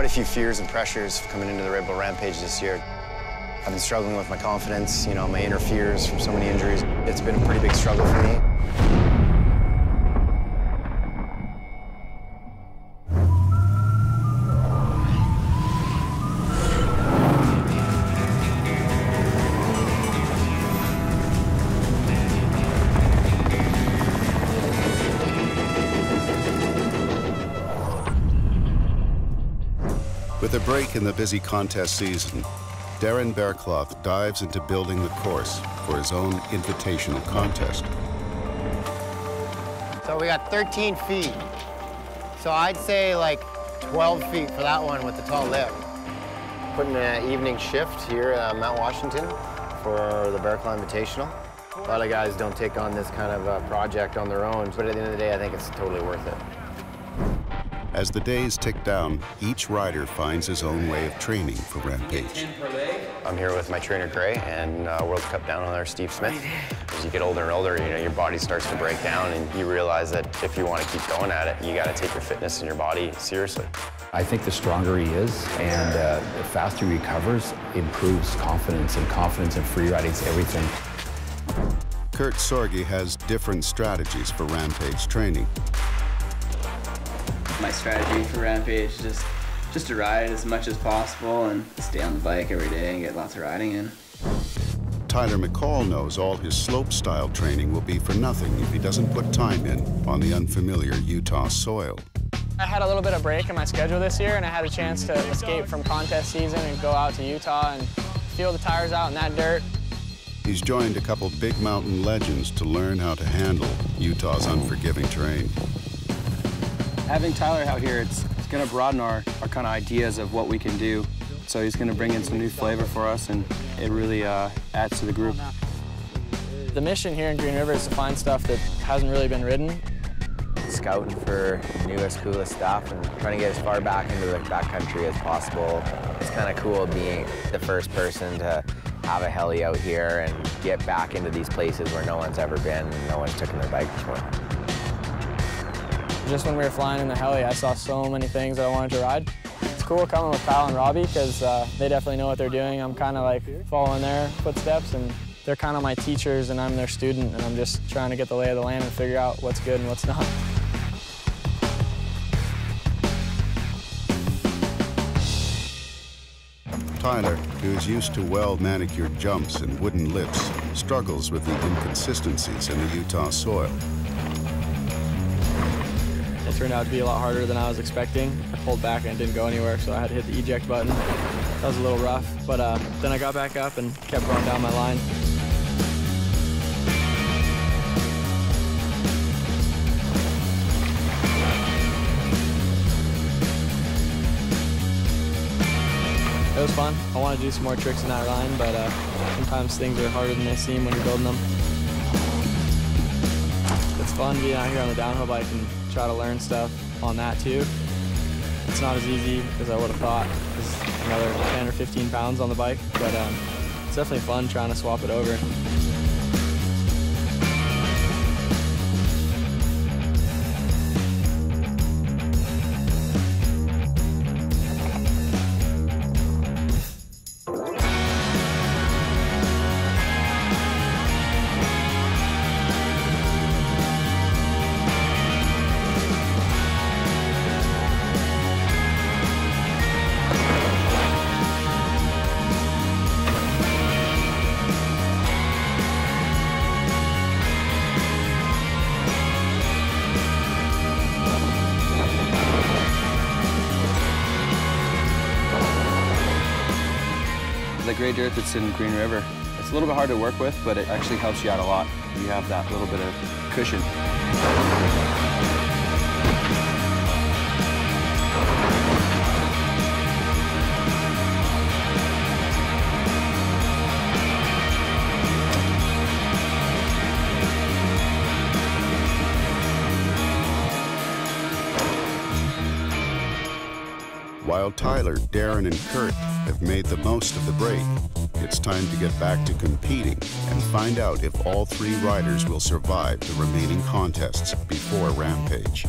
quite a few fears and pressures coming into the Red Bull Rampage this year. I've been struggling with my confidence, my inner fears from so many injuries. It's been a pretty big struggle for me. With a break in the busy contest season, Darren Bearcloth dives into building the course for his own invitational contest. So we got 13 feet. So I'd say like 12 feet for that one with the tall lip. Putting an evening shift here at Mount Washington for the Bearclaw Invitational. A lot of guys don't take on this kind of project on their own, but at the end of the day, I think it's totally worth it. As the days tick down, each rider finds his own way of training for Rampage. I'm here with my trainer, Gray, and World Cup down on there, Steve Smith. As you get older and older, your body starts to break down, and you realize that if you want to keep going at it, you got to take your fitness and your body seriously. I think the stronger he is and the faster he recovers, improves confidence, and confidence in free riding is everything. Kurt Sorge has different strategies for Rampage training. My strategy for Rampage is just to ride as much as possible and stay on the bike every day and get lots of riding in. Tyler McCall knows all his slope-style training will be for nothing if he doesn't put time in on the unfamiliar Utah soil. I had a little bit of break in my schedule this year, and I had a chance to escape from contest season and go out to Utah and feel the tires out in that dirt. He's joined a couple big mountain legends to learn how to handle Utah's unforgiving terrain. Having Tyler out here, it's going to broaden our kind of ideas of what we can do. So he's going to bring in some new flavor for us, and it really adds to the group. The mission here in Green River is to find stuff that hasn't really been ridden. Scouting for newest, coolest stuff and trying to get as far back into the backcountry as possible. It's kind of cool being the first person to have a heli out here and get back into these places where no one's ever been and no one's taken their bike before. Just when we were flying in the heli, I saw so many things that I wanted to ride. It's cool coming with Kyle and Robbie because they definitely know what they're doing. I'm kind of like following their footsteps, and they're kind of my teachers and I'm their student, and I'm just trying to get the lay of the land and figure out what's good and what's not. Tyler, who is used to well-manicured jumps and wooden lips, struggles with the inconsistencies in the Utah soil. It turned out to be a lot harder than I was expecting. I pulled back and it didn't go anywhere, so I had to hit the eject button. That was a little rough, but then I got back up and kept going down my line. It was fun. I want to do some more tricks in that line, but sometimes things are harder than they seem when you're building them. It's fun being out here on the downhill bike and try to learn stuff on that too. It's not as easy as I would have thought. There's another 10 or 15 pounds on the bike, but it's definitely fun trying to swap it over. The gray dirt that's in Green River, it's a little bit hard to work with, but it actually helps you out a lot. You have that little bit of cushion. While Tyler, Darren, and Kurt have made the most of the break, it's time to get back to competing and find out if all three riders will survive the remaining contests before Rampage.